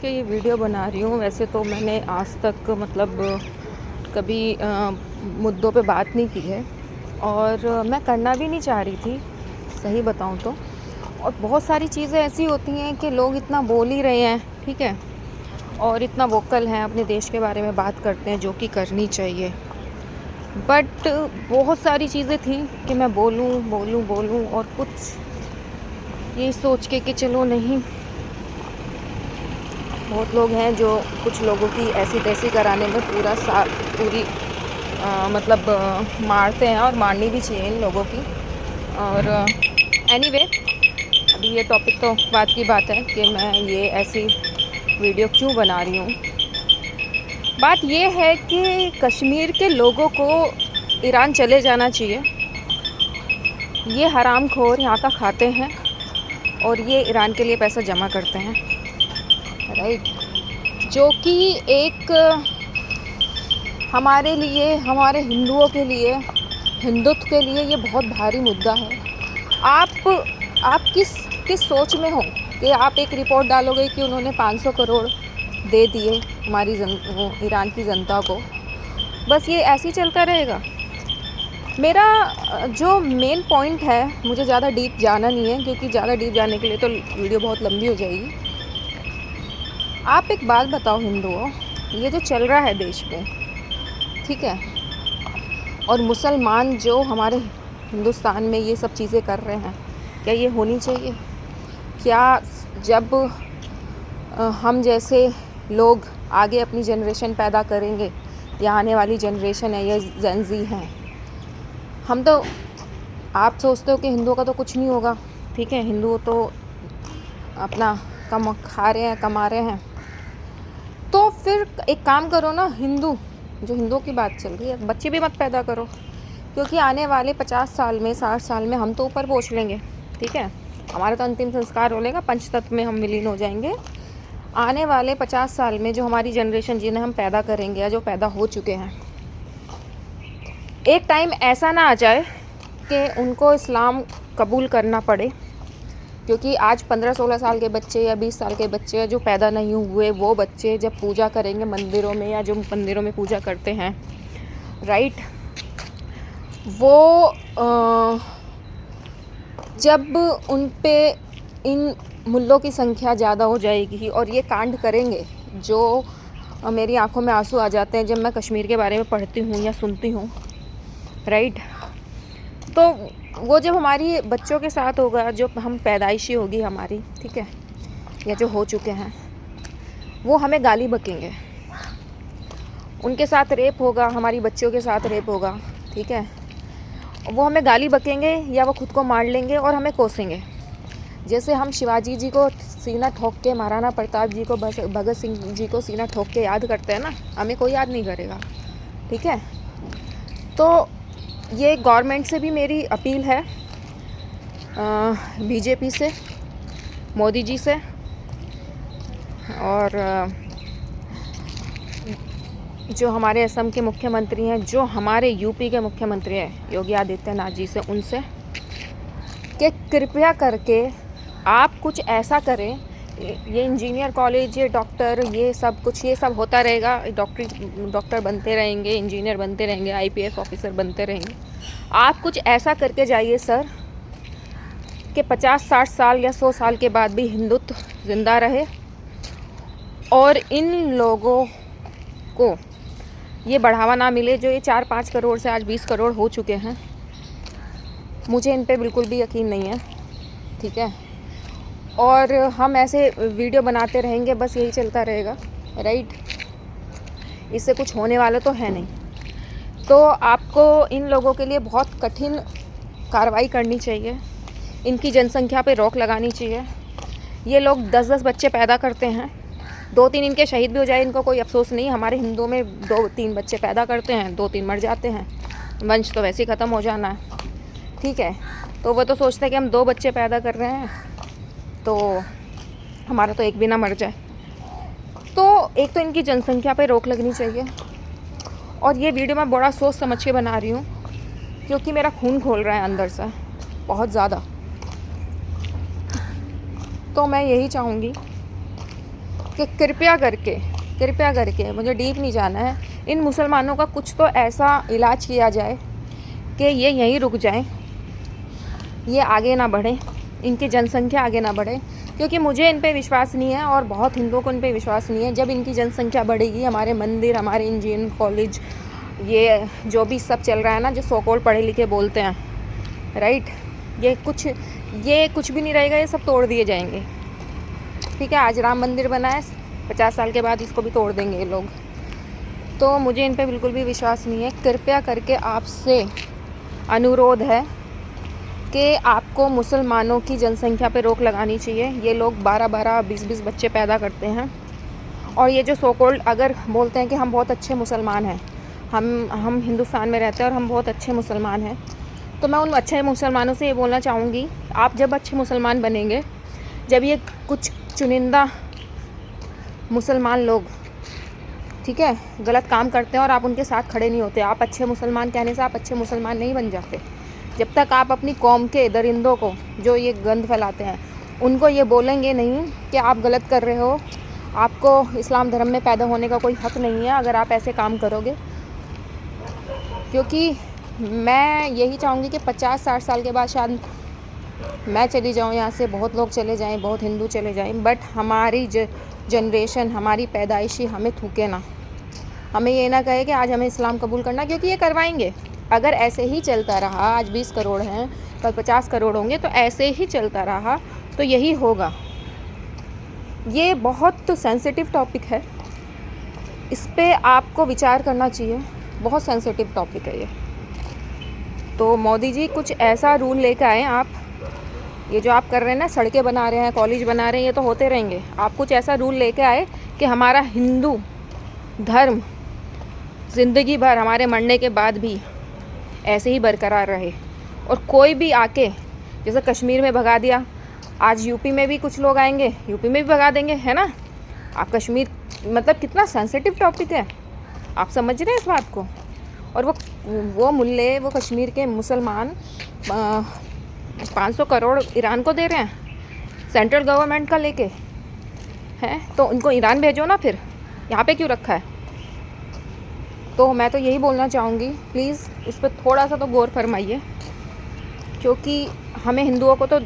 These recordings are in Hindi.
के ये वीडियो बना रही हूँ। वैसे तो मैंने आज तक मतलब कभी मुद्दों पे बात नहीं की है और मैं करना भी नहीं चाह रही थी, सही बताऊँ तो। और बहुत सारी चीज़ें ऐसी होती हैं कि लोग इतना बोल ही रहे हैं, ठीक है, और इतना वोकल हैं, अपने देश के बारे में बात करते हैं, जो कि करनी चाहिए। बट बहुत सारी चीज़ें थी कि मैं बोलूँ बोलूँ बोलूँ और कुछ ये सोच के कि चलो नहीं, बहुत लोग हैं जो कुछ लोगों की ऐसी तैसी कराने में पूरी मतलब मारते हैं, और मारनी भी चाहिए इन लोगों की। और एनीवे, अभी ये टॉपिक तो बात की बात है कि मैं ये ऐसी वीडियो क्यों बना रही हूँ। बात ये है कि कश्मीर के लोगों को ईरान चले जाना चाहिए। ये हरामखोर यहाँ का खाते हैं और ये ईरान के लिए पैसा जमा करते हैं, राइट, जो कि एक हमारे लिए, हमारे हिंदुओं के लिए, हिंदुत्व के लिए ये बहुत भारी मुद्दा है। आप किस सोच में हो कि आप एक रिपोर्ट डालोगे कि उन्होंने 500 करोड़ दे दिए हमारी ईरान की जनता को, बस ये ऐसे ही चलता रहेगा। मेरा जो मेन पॉइंट है, मुझे ज़्यादा डीप जाना नहीं है, क्योंकि ज़्यादा डीप जाने के लिए तो वीडियो बहुत लंबी हो जाएगी। आप एक बात बताओ हिंदुओं, ये जो चल रहा है देश में, ठीक है, और मुसलमान जो हमारे हिंदुस्तान में ये सब चीज़ें कर रहे हैं, क्या ये होनी चाहिए? क्या जब हम जैसे लोग आगे अपनी जनरेशन पैदा करेंगे, या आने वाली जनरेशन है, या जेन ज़ी हैं, हम तो, आप सोचते हो कि हिंदुओं का तो कुछ नहीं होगा, ठीक है, हिंदू तो अपना खा रहे हैं, कमा रहे हैं, तो फिर एक काम करो ना, हिंदुओं की बात चल रही है, बच्चे भी मत पैदा करो, क्योंकि आने वाले 50 साल में, 60 साल में हम तो ऊपर पहुँच लेंगे, ठीक है, हमारा तो अंतिम संस्कार हो लेगा, पंचतत्व में हम विलीन हो जाएंगे। आने वाले 50 साल में जो हमारी जनरेशन, जिन्हें हम पैदा करेंगे या जो पैदा हो चुके हैं, एक टाइम ऐसा ना आ जाए कि उनको इस्लाम कबूल करना पड़े, क्योंकि आज 15-16 साल के बच्चे या 20 साल के बच्चे जो पैदा नहीं हुए, वो बच्चे जब पूजा करेंगे मंदिरों में, या जो मंदिरों में पूजा करते हैं, राइट, वो जब उन पे इन मुल्लों की संख्या ज़्यादा हो जाएगी और ये कांड करेंगे, जो मेरी आंखों में आंसू आ जाते हैं जब मैं कश्मीर के बारे में पढ़ती हूँ या सुनती हूँ, राइट, तो वो जब हमारी बच्चों के साथ होगा, जो हम पैदाइशी होगी हमारी, ठीक है, या जो हो चुके हैं, वो हमें गाली बकेंगे, उनके साथ रेप होगा, हमारी बच्चियों के साथ रेप होगा, ठीक है, वो हमें गाली बकेंगे या वो खुद को मार लेंगे और हमें कोसेंगे। जैसे हम शिवाजी जी को सीना ठोक के, महाराणा प्रताप जी को, भगत सिंह जी को सीना ठोक के याद करते हैं ना, हमें कोई याद नहीं करेगा, ठीक है। तो ये गवर्नमेंट से भी मेरी अपील है, बीजेपी से, मोदी जी से, और जो हमारे असम के मुख्यमंत्री हैं, जो हमारे यूपी के मुख्यमंत्री हैं योगी आदित्यनाथ जी से, उनसे कि कृपया करके आप कुछ ऐसा करें। ये इंजीनियर कॉलेज, ये डॉक्टर, ये सब कुछ, ये सब होता रहेगा, डॉक्टर बनते रहेंगे, इंजीनियर बनते रहेंगे, आईपीएस ऑफिसर बनते रहेंगे। आप कुछ ऐसा करके जाइए सर कि 50-60 साल या 100 साल के बाद भी हिंदुत्व ज़िंदा रहे, और इन लोगों को ये बढ़ावा ना मिले जो ये 4-5 करोड़ से आज 20 करोड़ हो चुके हैं। मुझे इन पे बिल्कुल भी यकीन नहीं है, ठीक है, और हम ऐसे वीडियो बनाते रहेंगे, बस यही चलता रहेगा, राइट, इससे कुछ होने वाला तो है नहीं। तो आपको इन लोगों के लिए बहुत कठिन कार्रवाई करनी चाहिए, इनकी जनसंख्या पे रोक लगानी चाहिए। ये लोग 10-10 बच्चे पैदा करते हैं, 2-3 इनके शहीद भी हो जाए, इनको कोई अफसोस नहीं। हमारे हिंदुओं में 2-3 बच्चे पैदा करते हैं, 2-3 मर जाते हैं, वंश तो वैसे ही ख़त्म हो जाना है, ठीक है। तो वो तो सोचते हैं कि हम 2 बच्चे पैदा कर रहे हैं तो हमारा तो एक भी ना मर जाए। तो एक तो इनकी जनसंख्या पे रोक लगनी चाहिए, और ये वीडियो मैं बड़ा सोच समझ के बना रही हूँ, क्योंकि मेरा खून खोल रहा है अंदर से बहुत ज़्यादा। तो मैं यही चाहूँगी कि कृपया करके मुझे डीप नहीं जाना है, इन मुसलमानों का कुछ तो ऐसा इलाज किया जाए कि ये यहीं रुक जाएं, ये आगे ना बढ़ें, इनकी जनसंख्या आगे ना बढ़े, क्योंकि मुझे इन पे विश्वास नहीं है और बहुत हिंदुओं को इन पे विश्वास नहीं है। जब इनकी जनसंख्या बढ़ेगी, हमारे मंदिर, हमारे इंजीनियरिंग कॉलेज, ये जो भी सब चल रहा है ना, जो सो कॉल्ड पढ़े लिखे बोलते हैं, राइट, ये कुछ भी नहीं रहेगा, ये सब तोड़ दिए जाएंगे। ठीक है, आज राम मंदिर बना है, 50 साल के बाद इसको भी तोड़ देंगे ये लोग। तो मुझे इन पे बिल्कुल भी विश्वास नहीं है। कृपया करके आपसे अनुरोध है कि आपको मुसलमानों की जनसंख्या पे रोक लगानी चाहिए। ये लोग 12-12, 20-20 बच्चे पैदा करते हैं, और ये जो सो कॉल्ड अगर बोलते हैं कि हम बहुत अच्छे मुसलमान हैं, हम हिंदुस्तान में रहते हैं और हम बहुत अच्छे मुसलमान हैं, तो मैं उन अच्छे मुसलमानों से ये बोलना चाहूँगी, आप जब अच्छे मुसलमान बनेंगे, जब ये कुछ चुनिंदा मुसलमान लोग, ठीक है, गलत काम करते हैं और आप उनके साथ खड़े नहीं होते, आप अच्छे मुसलमान कहने से आप अच्छे मुसलमान नहीं बन जाते। जब तक आप अपनी कौम के दरिंदों को, जो ये गंद फैलाते हैं, उनको ये बोलेंगे नहीं कि आप गलत कर रहे हो, आपको इस्लाम धर्म में पैदा होने का कोई हक़ नहीं है अगर आप ऐसे काम करोगे। क्योंकि मैं यही चाहूँगी कि 50-60 साल के बाद शायद मैं चली जाऊँ यहाँ से, बहुत लोग चले जाएं, बहुत हिंदू चले जाएं, बट हमारी जनरेशन, हमारी पैदाइशी हमें थूके ना, हमें ये ना कहे कि आज हमें इस्लाम कबूल करना, क्योंकि ये करवाएंगे। अगर ऐसे ही चलता रहा, आज 20 करोड़ हैं, कल 50 करोड़ होंगे, तो ऐसे ही चलता रहा तो यही होगा। ये बहुत सेंसिटिव टॉपिक है, इस पे आपको विचार करना चाहिए, बहुत सेंसिटिव टॉपिक है ये। तो मोदी जी कुछ ऐसा रूल लेकर आए आप, ये जो आप कर रहे हैं ना, सड़कें बना रहे हैं, कॉलेज बना रहे हैं, ये तो होते रहेंगे, आप कुछ ऐसा रूल लेके आए कि हमारा हिंदू धर्म ज़िंदगी भर, हमारे मरने के बाद भी ऐसे ही बरकरार रहे। और कोई भी आके, जैसे कश्मीर में भगा दिया, आज यूपी में भी कुछ लोग आएंगे, यूपी में भी भगा देंगे, है ना। आप कश्मीर, मतलब कितना सेंसिटिव टॉपिक है, आप समझ रहे हैं इस बात को। और वो मुल्ले, वो कश्मीर के मुसलमान 500 करोड़ ईरान को दे रहे हैं सेंट्रल गवर्नमेंट का लेके, हैं, तो उनको ईरान भेजो ना, फिर यहाँ पे क्यों रखा है। तो मैं तो यही बोलना चाहूँगी, प्लीज़ इस पर थोड़ा सा तो गौर फरमाइए, क्योंकि हमें हिंदुओं को तो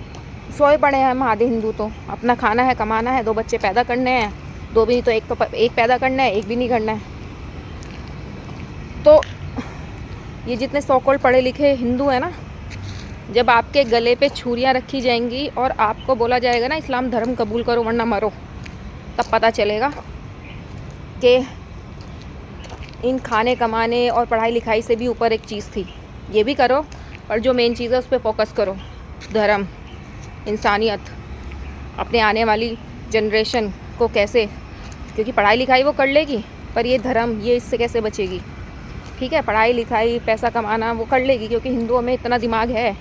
सोए पड़े हैं, हम आधे हिंदू तो, अपना खाना है, कमाना है, 2 बच्चे पैदा करने हैं, 2 भी तो एक पैदा करना है, एक भी नहीं करना है। तो ये जितने सो कॉल्ड पढ़े लिखे हिंदू हैं ना, जब आपके गले पे छुरियाँ रखी जाएंगी और आपको बोला जाएगा ना इस्लाम धर्म कबूल करो वरना मरो, तब पता चलेगा कि इन खाने कमाने और पढ़ाई लिखाई से भी ऊपर एक चीज़ थी। ये भी करो, और जो मेन चीज़ है उस पर फोकस करो, धर्म, इंसानियत, अपने आने वाली जनरेशन को कैसे, क्योंकि पढ़ाई लिखाई वो कर लेगी, पर ये धर्म, ये इससे कैसे बचेगी। ठीक है, पढ़ाई लिखाई, पैसा कमाना वो कर लेगी, क्योंकि हिंदुओं में इतना दिमाग है,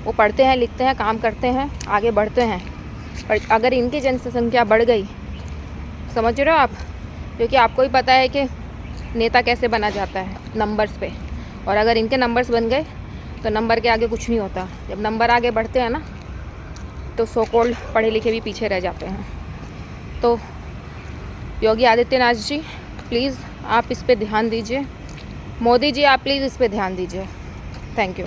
वो पढ़ते हैं, लिखते हैं, काम करते हैं, आगे बढ़ते हैं। पर अगर इनकी जनसंख्या बढ़ गई, समझ रहे हो आप, क्योंकि आपको ही पता है कि नेता कैसे बना जाता है, नंबर्स पे, और अगर इनके नंबर्स बन गए तो नंबर के आगे कुछ नहीं होता। जब नंबर आगे बढ़ते हैं ना, तो सो कॉल्ड पढ़े लिखे भी पीछे रह जाते हैं। तो योगी आदित्यनाथ जी, प्लीज़ आप इस पे ध्यान दीजिए, मोदी जी आप प्लीज़ इस पे ध्यान दीजिए। Thank you.